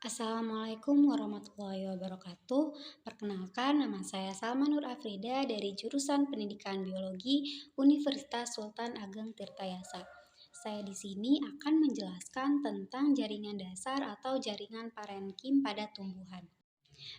Assalamualaikum warahmatullahi wabarakatuh. Perkenalkan, nama saya Salma Nur Afrida dari jurusan Pendidikan Biologi Universitas Sultan Ageng Tirtayasa. Saya di sini akan menjelaskan tentang jaringan dasar atau jaringan parenkim pada tumbuhan.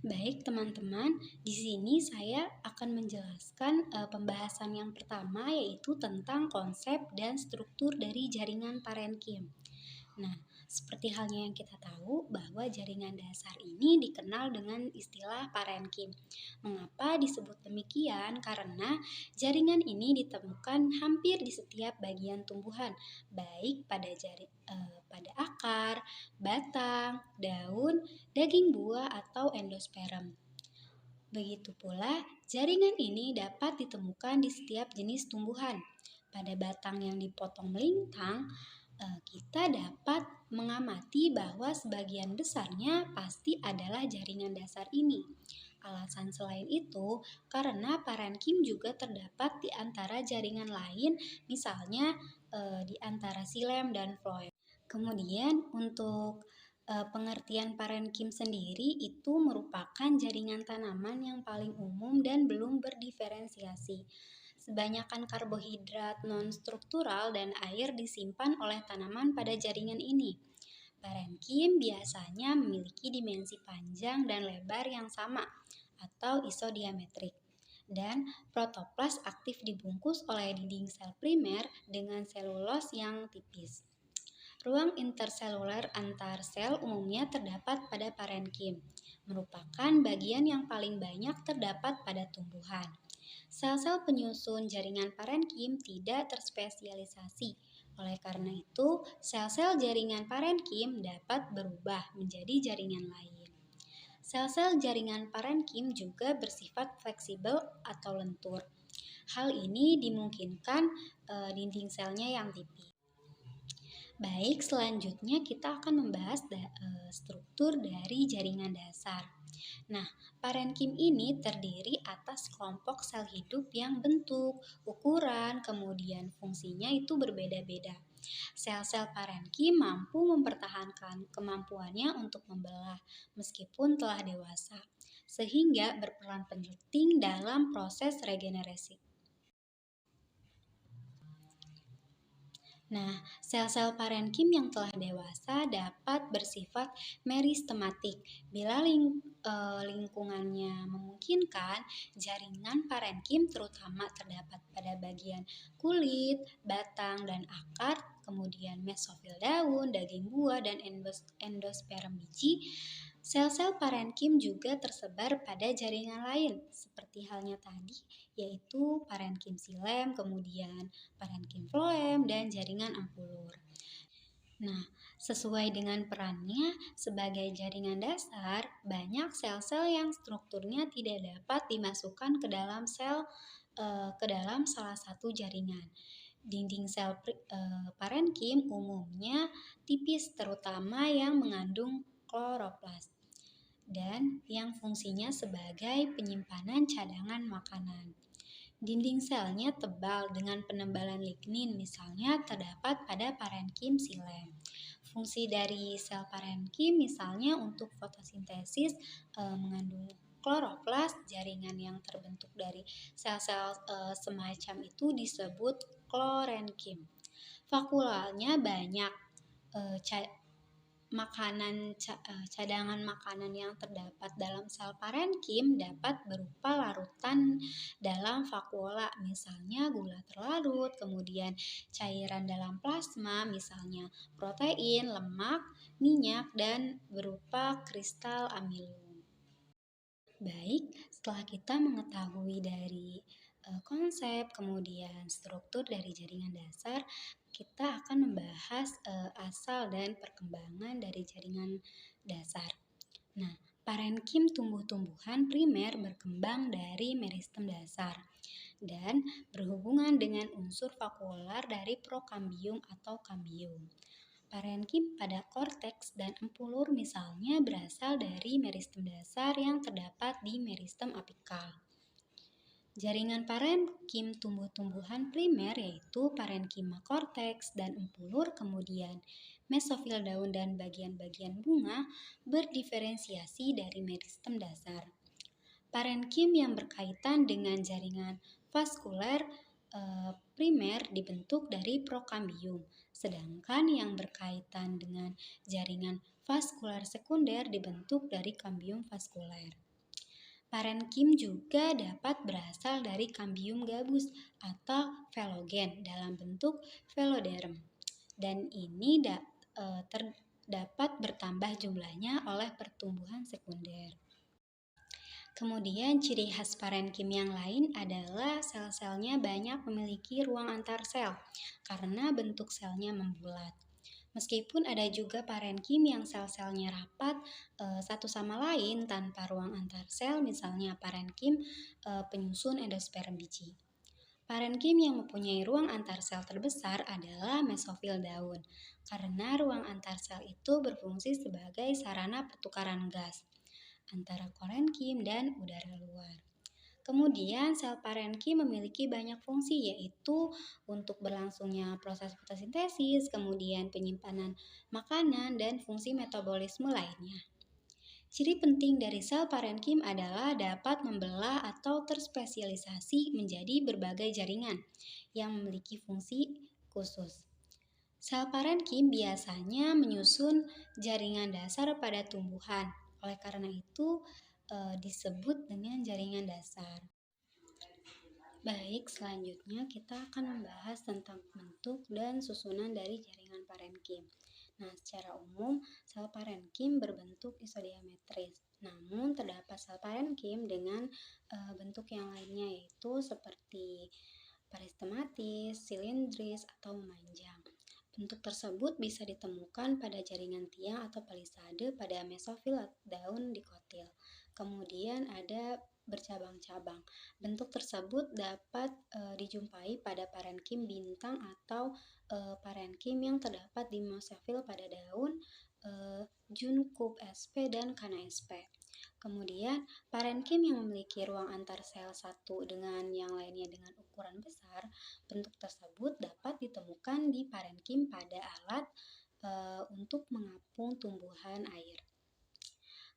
Baik, teman-teman, di sini saya akan menjelaskan pembahasan yang pertama yaitu tentang konsep dan struktur dari jaringan parenkim. Nah, seperti halnya yang kita tahu bahwa jaringan dasar ini dikenal dengan istilah parenkim. Mengapa disebut demikian? Karena jaringan ini ditemukan hampir di setiap bagian tumbuhan, baik pada akar, batang, daun, daging buah atau endosperm. Begitu pula, jaringan ini dapat ditemukan di setiap jenis tumbuhan. Pada batang yang dipotong melintang, kita dapat mengamati bahwa sebagian besarnya pasti adalah jaringan dasar ini. Alasan selain itu, karena parenkim juga terdapat di antara jaringan lain, misalnya di antara xilem dan floem. Kemudian untuk pengertian parenkim sendiri itu merupakan jaringan tanaman yang paling umum dan belum berdiferensiasi. Sebanyakan karbohidrat non-struktural dan air disimpan oleh tanaman pada jaringan ini. Parenkim biasanya memiliki dimensi panjang dan lebar yang sama atau isodiametrik. Dan protoplas aktif dibungkus oleh dinding sel primer dengan selulos yang tipis. Ruang interseluler antar sel umumnya terdapat pada parenkim, merupakan bagian yang paling banyak terdapat pada tumbuhan. Sel-sel penyusun jaringan parenkim tidak terspesialisasi. Oleh karena itu, sel-sel jaringan parenkim dapat berubah menjadi jaringan lain. Sel-sel jaringan parenkim juga bersifat fleksibel atau lentur. Hal ini dimungkinkan dinding selnya yang tipis. Baik, selanjutnya kita akan membahas struktur dari jaringan dasar. Nah, parenkim ini terdiri atas kelompok sel hidup yang bentuk, ukuran, kemudian fungsinya itu berbeda-beda. Sel-sel parenkim mampu mempertahankan kemampuannya untuk membelah meskipun telah dewasa, sehingga berperan penting dalam proses regenerasi. Nah, sel-sel parenkim yang telah dewasa dapat bersifat meristematik. Bila lingkungannya memungkinkan, jaringan parenkim terutama terdapat pada bagian kulit, batang, dan akar, kemudian mesofil daun, daging buah, dan endosperm biji. Sel-sel parenkim juga tersebar pada jaringan lain, seperti halnya tadi, yaitu parenkim xilem, kemudian parenkim floem, dan jaringan ampulur. Nah, sesuai dengan perannya sebagai jaringan dasar, banyak sel-sel yang strukturnya tidak dapat dimasukkan ke dalam salah satu jaringan. Dinding sel parenkim umumnya tipis, terutama yang mengandung kloroplas dan yang fungsinya sebagai penyimpanan cadangan makanan. Dinding selnya tebal dengan penebalan lignin, misalnya terdapat pada parenkim xilem. Fungsi dari sel parenkim misalnya untuk fotosintesis mengandung kloroplas. Jaringan yang terbentuk dari sel-sel semacam itu disebut klorenkim. Vakulanya banyak. Cadangan makanan yang terdapat dalam sel parenkim dapat berupa larutan dalam vakula, misalnya gula terlarut, kemudian cairan dalam plasma, misalnya protein, lemak, minyak, dan berupa kristal amilum. Baik, setelah kita mengetahui dari konsep, kemudian struktur dari jaringan dasar, kita akan membahas asal dan perkembangan dari jaringan dasar. Nah, parenkim tumbuh-tumbuhan primer berkembang dari meristem dasar dan berhubungan dengan unsur vakuolar dari prokambium atau kambium. Parenkim pada korteks dan ampulur misalnya berasal dari meristem dasar yang terdapat di meristem apikal. Jaringan parenkim tumbuh-tumbuhan primer yaitu parenkima korteks dan empulur, kemudian mesofil daun dan bagian-bagian bunga berdiferensiasi dari meristem dasar. Parenkim yang berkaitan dengan jaringan vaskuler primer dibentuk dari prokambium, sedangkan yang berkaitan dengan jaringan vaskuler sekunder dibentuk dari kambium vaskuler. Parenkim juga dapat berasal dari kambium gabus atau velogen dalam bentuk veloderm, dan ini dapat bertambah jumlahnya oleh pertumbuhan sekunder. Kemudian ciri khas parenkim yang lain adalah sel-selnya banyak memiliki ruang antar sel karena bentuk selnya membulat. Meskipun ada juga parenkim yang sel-selnya rapat satu sama lain tanpa ruang antar sel, misalnya parenkim penyusun endosperm biji. Parenkim yang mempunyai ruang antar sel terbesar adalah mesofil daun, karena ruang antar sel itu berfungsi sebagai sarana pertukaran gas antara parenkim dan udara luar. Kemudian sel parenkim memiliki banyak fungsi, yaitu untuk berlangsungnya proses fotosintesis, kemudian penyimpanan makanan, dan fungsi metabolisme lainnya. Ciri penting dari sel parenkim adalah dapat membelah atau terspesialisasi menjadi berbagai jaringan yang memiliki fungsi khusus. Sel parenkim biasanya menyusun jaringan dasar pada tumbuhan. Oleh karena itu, disebut dengan jaringan dasar. Baik, selanjutnya kita akan membahas tentang bentuk dan susunan dari jaringan parenkim. Nah, secara umum, sel parenkim berbentuk isodiametris. Namun, terdapat sel parenkim dengan bentuk yang lainnya, yaitu seperti paristematis, silindris, atau memanjang. Bentuk tersebut bisa ditemukan pada jaringan tiang atau palisade pada mesofil daun dikotil. Kemudian ada bercabang-cabang. Bentuk tersebut dapat dijumpai pada parenkim bintang atau parenkim yang terdapat di mesofil pada daun Juncup sp dan Kana sp. Kemudian, parenkim yang memiliki ruang antar sel satu dengan yang lainnya dengan ukuran besar, bentuk tersebut dapat ditemukan di parenkim pada alat untuk mengapung tumbuhan air.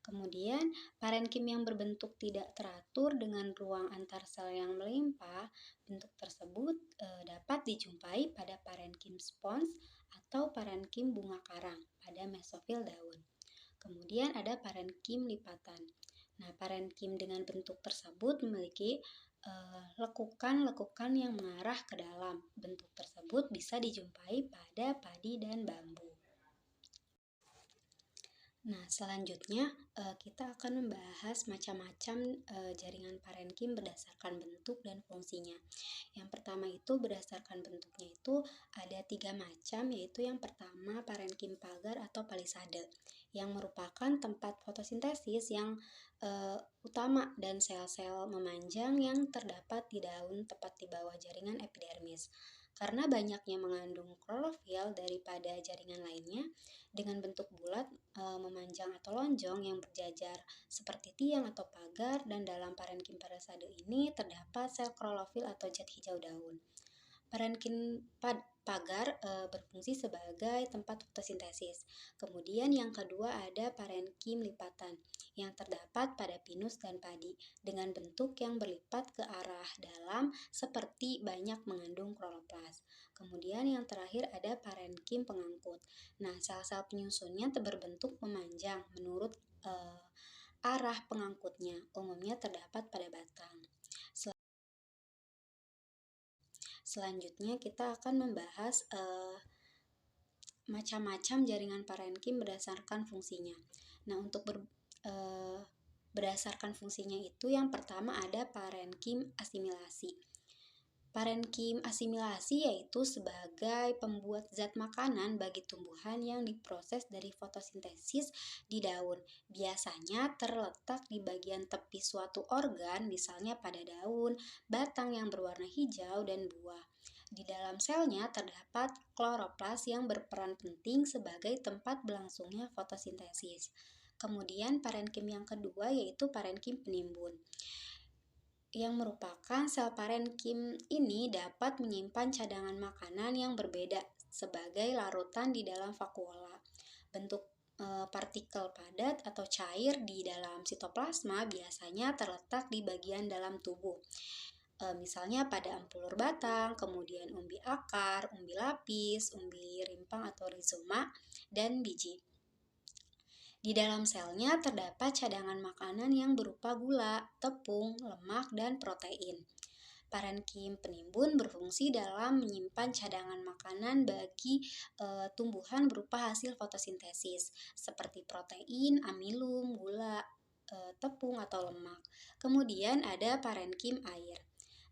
Kemudian, parenkim yang berbentuk tidak teratur dengan ruang antar sel yang melimpah, bentuk tersebut dapat dijumpai pada parenkim spons atau parenkim bunga karang pada mesofil daun. Kemudian ada parenkim lipatan. Nah, parenkim dengan bentuk tersebut memiliki lekukan-lekukan yang mengarah ke dalam. Bentuk tersebut bisa dijumpai pada padi dan bambu. Nah, selanjutnya kita akan membahas macam-macam jaringan parenkim berdasarkan bentuk dan fungsinya. Yang pertama itu berdasarkan bentuknya itu ada 3 macam, yaitu yang pertama parenkim pagar atau palisade, yang merupakan tempat fotosintesis yang utama dan sel-sel memanjang yang terdapat di daun tepat di bawah jaringan epidermis. Karena banyaknya mengandung klorofil daripada jaringan lainnya, dengan bentuk bulat, memanjang atau lonjong yang berjajar seperti tiang atau pagar, dan dalam parenkim palisade ini terdapat sel klorofil atau zat hijau daun. Parenkim pagar berfungsi sebagai tempat fotosintesis. Kemudian yang kedua ada parenkim lipatan yang terdapat pada pinus dan padi dengan bentuk yang berlipat ke arah dalam seperti banyak mengandung kloroplas. Kemudian yang terakhir ada parenkim pengangkut. Nah, sel-sel penyusunnya berbentuk memanjang menurut arah pengangkutnya, umumnya terdapat pada batang. Selanjutnya kita akan membahas macam-macam jaringan parenkim berdasarkan fungsinya. Nah, untuk berdasarkan fungsinya itu yang pertama ada parenkim asimilasi. Parenkim asimilasi yaitu sebagai pembuat zat makanan bagi tumbuhan yang diproses dari fotosintesis di daun. Biasanya terletak di bagian tepi suatu organ, misalnya pada daun, batang yang berwarna hijau, dan buah. Di dalam selnya terdapat kloroplas yang berperan penting sebagai tempat berlangsungnya fotosintesis. Kemudian parenkim yang kedua yaitu parenkim penimbun. yang merupakan sel parenkim ini dapat menyimpan cadangan makanan yang berbeda sebagai larutan di dalam vakuola. Bentuk partikel padat atau cair di dalam sitoplasma biasanya terletak di bagian dalam tubuh. Misalnya pada ampulur batang, kemudian umbi akar, umbi lapis, umbi rimpang atau rizoma, dan biji. Di dalam selnya terdapat cadangan makanan yang berupa gula, tepung, lemak, dan protein. Parenkim penimbun berfungsi dalam menyimpan cadangan makanan bagi tumbuhan berupa hasil fotosintesis seperti protein, amilum, gula, tepung atau lemak. Kemudian ada parenkim air.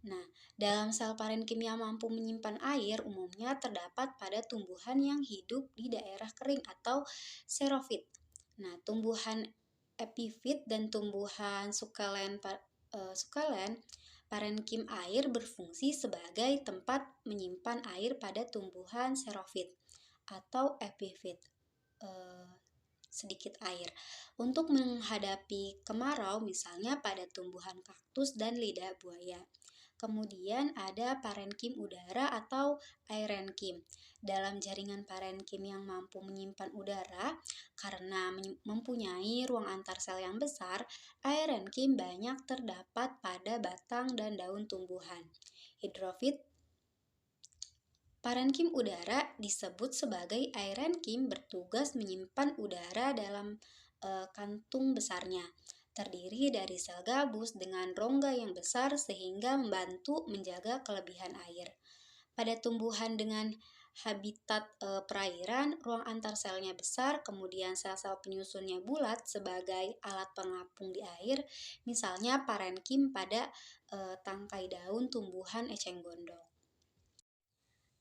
Nah, dalam sel parenkim yang mampu menyimpan air umumnya terdapat pada tumbuhan yang hidup di daerah kering atau xerofit. Nah, tumbuhan epifit dan tumbuhan sukalen parenkim air berfungsi sebagai tempat menyimpan air pada tumbuhan xerofit atau epifit, sedikit air. Untuk menghadapi kemarau misalnya pada tumbuhan kaktus dan lidah buaya. Kemudian ada parenkim udara atau aerenkim. Dalam jaringan parenkim yang mampu menyimpan udara, karena mempunyai ruang antar sel yang besar, aerenkim banyak terdapat pada batang dan daun tumbuhan. Hidrofit parenkim udara disebut sebagai aerenkim bertugas menyimpan udara dalam kantung besarnya. Terdiri dari sel gabus dengan rongga yang besar sehingga membantu menjaga kelebihan air. Pada tumbuhan dengan habitat perairan, ruang antar selnya besar, kemudian sel-sel penyusunnya bulat sebagai alat pengapung di air, misalnya parenkim pada tangkai daun tumbuhan eceng gondok.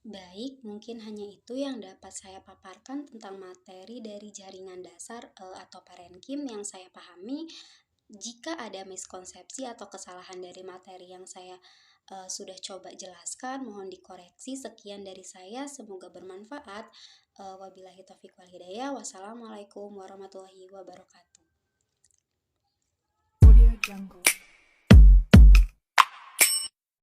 Baik, mungkin hanya itu yang dapat saya paparkan tentang materi dari jaringan dasar atau parenkim yang saya pahami. Jika ada miskonsepsi atau kesalahan dari materi yang saya sudah coba jelaskan, mohon dikoreksi. Sekian dari saya, semoga bermanfaat. Wabillahi taufiq wal hidayah. Wassalamualaikum warahmatullahi wabarakatuh. Audio Jungle.